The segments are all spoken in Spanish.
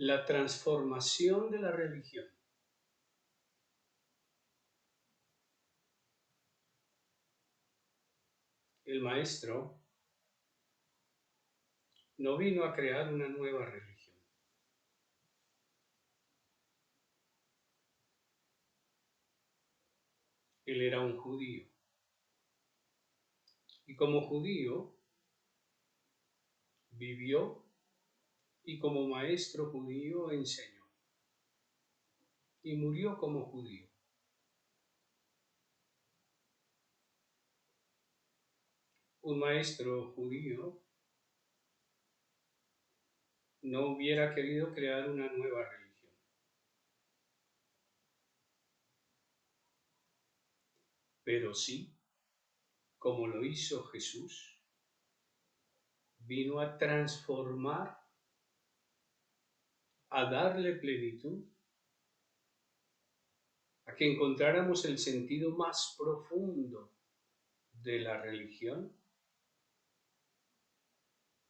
La transformación de la religión. El maestro no vino a crear una nueva religión. Él era un judío. Y como judío vivió y como maestro judío enseñó. Y murió como judío. Un maestro judío no hubiera querido crear una nueva religión. Pero sí, como lo hizo Jesús, vino a transformar, a darle plenitud, a que encontráramos el sentido más profundo de la religión,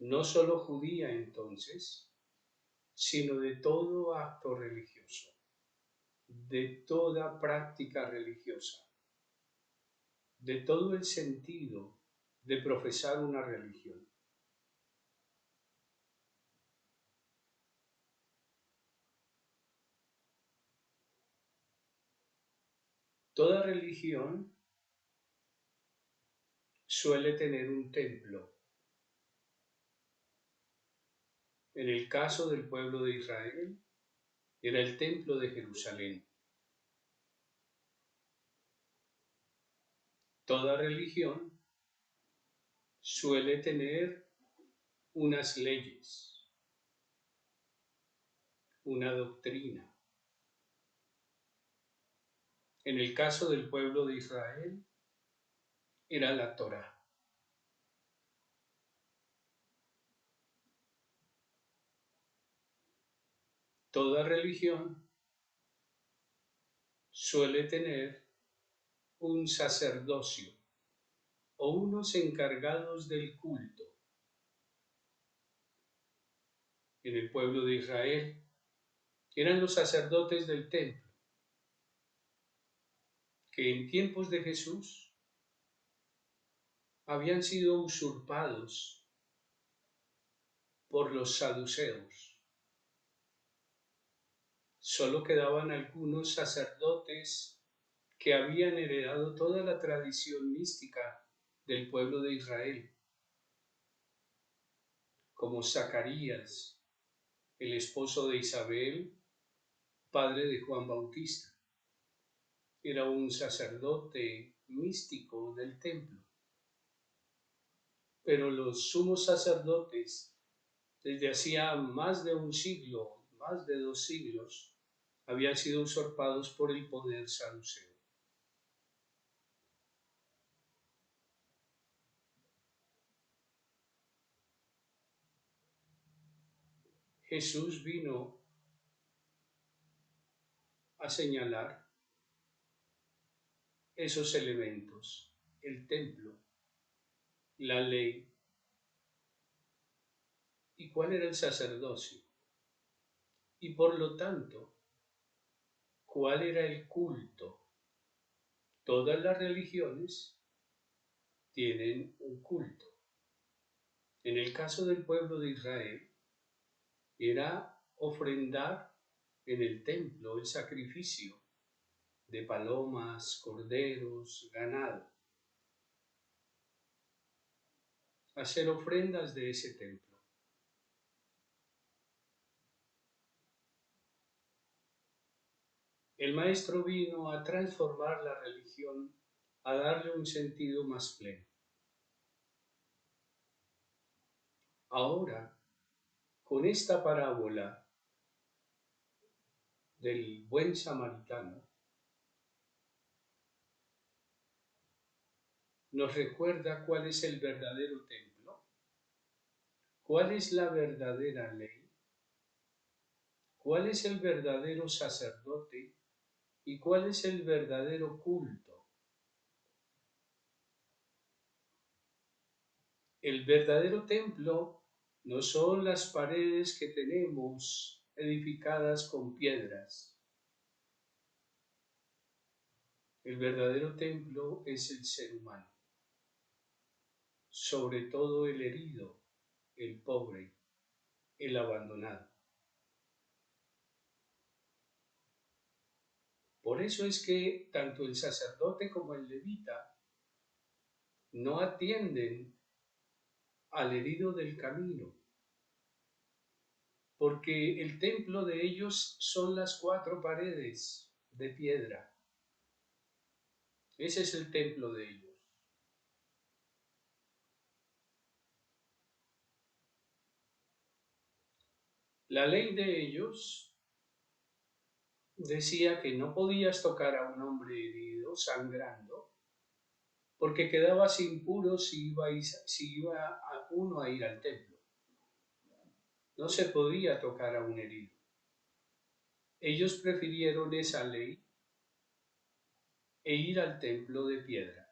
no solo judía entonces, sino de todo acto religioso, de toda práctica religiosa, de todo el sentido de profesar una religión. Toda religión suele tener un templo. En el caso del pueblo de Israel, era el templo de Jerusalén. Toda religión suele tener unas leyes, una doctrina. En el caso del pueblo de Israel, era la Torá. Toda religión suele tener un sacerdocio o unos encargados del culto. En el pueblo de Israel eran los sacerdotes del templo, que en tiempos de Jesús habían sido usurpados por los saduceos. Solo quedaban algunos sacerdotes que habían heredado toda la tradición mística del pueblo de Israel, como Zacarías, el esposo de Isabel, padre de Juan Bautista. Era un sacerdote místico del templo. Pero los sumos sacerdotes, desde hacía más de un siglo, más de 2 siglos, habían sido usurpados por el poder saduceo. Jesús vino a señalar esos elementos: el templo, la ley. ¿Y cuál era el sacerdocio? Y por lo tanto, ¿cuál era el culto? Todas las religiones tienen un culto. En el caso del pueblo de Israel, era ofrendar en el templo el sacrificio de palomas, corderos, ganado. Hacer ofrendas de ese templo. El maestro vino a transformar la religión, a darle un sentido más pleno. Ahora, con esta parábola del buen samaritano, nos recuerda cuál es el verdadero templo, cuál es la verdadera ley, cuál es el verdadero sacerdote y cuál es el verdadero culto. El verdadero templo no son las paredes que tenemos edificadas con piedras. El verdadero templo es el ser humano, sobre todo el herido, el pobre, el abandonado. Por eso es que tanto el sacerdote como el levita no atienden al herido del camino, porque el templo de ellos son las 4 paredes de piedra. Ese es el templo de ellos. La ley de ellos decía que no podías tocar a un hombre herido, sangrando, porque quedabas impuro si iba uno a ir al templo. No se podía tocar a un herido. Ellos prefirieron esa ley e ir al templo de piedra.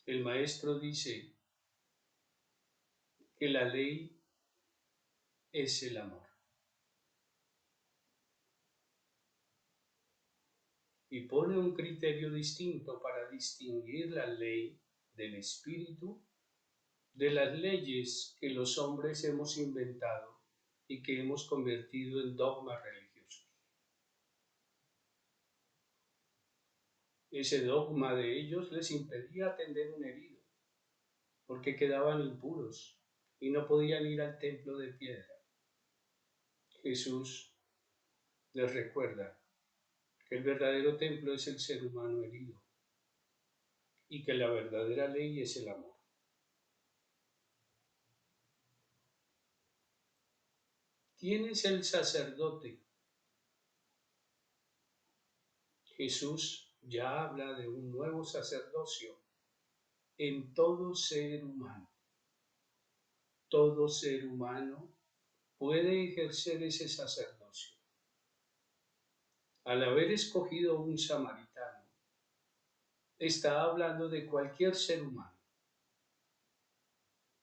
El maestro dice que la ley es el amor. Y pone un criterio distinto para distinguir la ley del espíritu de las leyes que los hombres hemos inventado y que hemos convertido en dogmas religiosos. Ese dogma de ellos les impedía atender un herido, porque quedaban impuros y no podían ir al templo de piedra. Jesús les recuerda que el verdadero templo es el ser humano herido y que la verdadera ley es el amor. ¿Quién es el sacerdote? Jesús ya habla de un nuevo sacerdocio en todo ser humano. Todo ser humano puede ejercer ese sacerdocio. Al haber escogido un samaritano, está hablando de cualquier ser humano.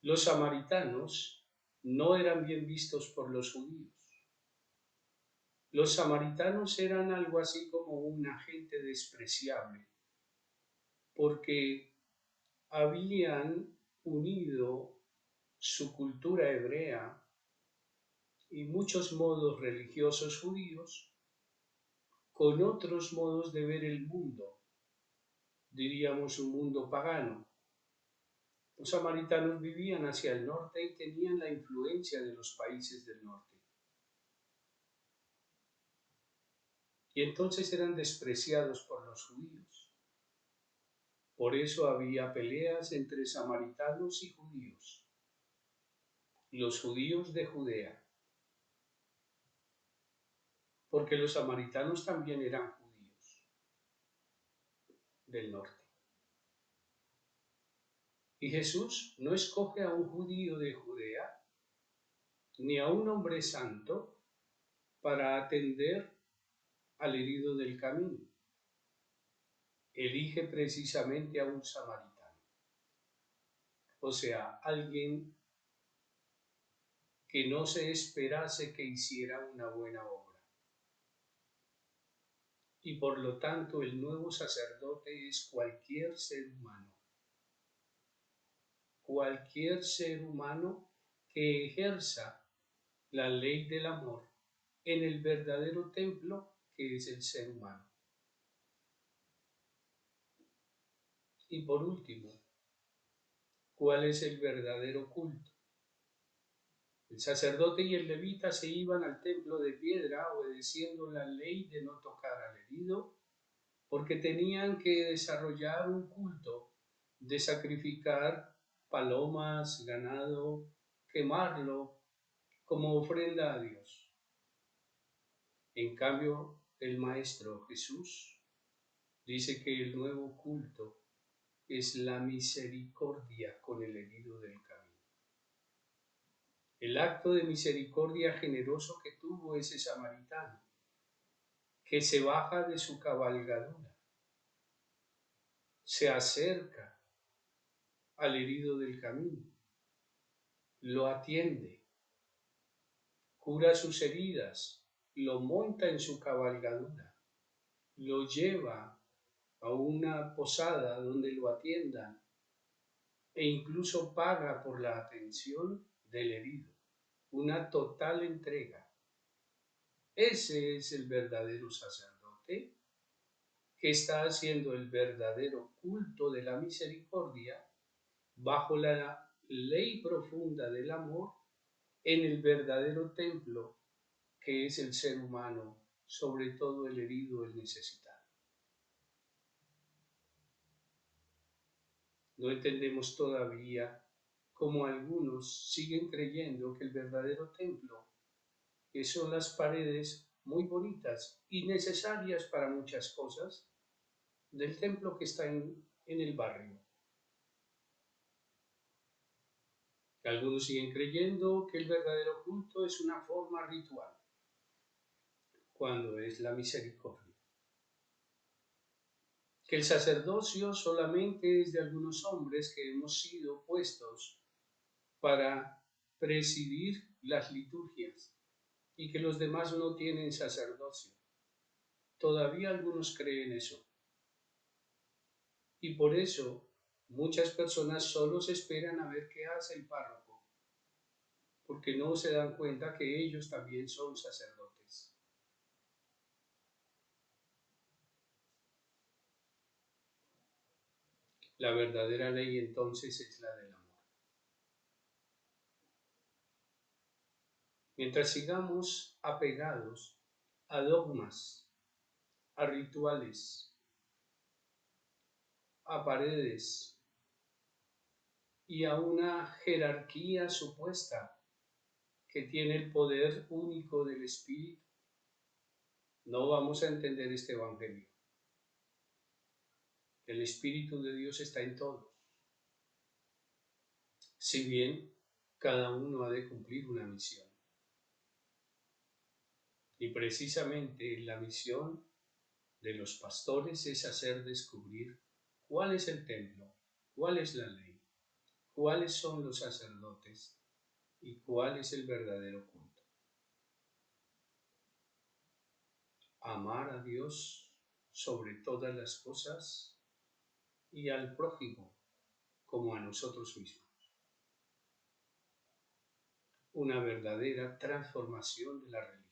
Los samaritanos no eran bien vistos por los judíos. Los samaritanos eran algo así como una gente despreciable, porque habían unido su cultura hebrea y muchos modos religiosos judíos con otros modos de ver el mundo, diríamos un mundo pagano. Los samaritanos vivían hacia el norte y tenían la influencia de los países del norte. Y entonces eran despreciados por los judíos. Por eso había peleas entre samaritanos y judíos. Los judíos de Judea, porque los samaritanos también eran judíos del norte. Y Jesús no escoge a un judío de Judea ni a un hombre santo para atender al herido del camino. Elige precisamente a un samaritano, o sea, alguien que no se esperase que hiciera una buena obra. Y por lo tanto el nuevo sacerdote es cualquier ser humano. Cualquier ser humano que ejerza la ley del amor en el verdadero templo que es el ser humano. Y por último, ¿cuál es el verdadero culto? El sacerdote y el levita se iban al templo de piedra obedeciendo la ley de no tocar al herido, porque tenían que desarrollar un culto de sacrificar palomas, ganado, quemarlo como ofrenda a Dios. En cambio, el Maestro Jesús dice que el nuevo culto es la misericordia con el herido del camino. El acto de misericordia generoso que tuvo ese samaritano, que se baja de su cabalgadura, se acerca al herido del camino, lo atiende, cura sus heridas, lo monta en su cabalgadura, lo lleva a una posada donde lo atiendan e incluso paga por la atención del herido. Una total entrega. Ese es el verdadero sacerdote que está haciendo el verdadero culto de la misericordia bajo la ley profunda del amor en el verdadero templo que es el ser humano, sobre todo el herido, el necesitado. No entendemos todavía cómo algunos siguen creyendo que el verdadero templo, que son las paredes muy bonitas y necesarias para muchas cosas, del templo que está en el barrio. Algunos siguen creyendo que el verdadero culto es una forma ritual, cuando es la misericordia. Que el sacerdocio solamente es de algunos hombres que hemos sido puestos para presidir las liturgias y que los demás no tienen sacerdocio. Todavía algunos creen eso. Y por eso muchas personas solo se esperan a ver qué hace el párroco, porque no se dan cuenta que ellos también son sacerdotes. La verdadera ley entonces es la del amor. Mientras sigamos apegados a dogmas, a rituales, a paredes y a una jerarquía supuesta que tiene el poder único del Espíritu, no vamos a entender este Evangelio. El Espíritu de Dios está en todos. Si bien cada uno ha de cumplir una misión. Y precisamente la misión de los pastores es hacer descubrir cuál es el templo, cuál es la ley, cuáles son los sacerdotes y cuál es el verdadero culto. Amar a Dios sobre todas las cosas y al prójimo como a nosotros mismos. Una verdadera transformación de la religión.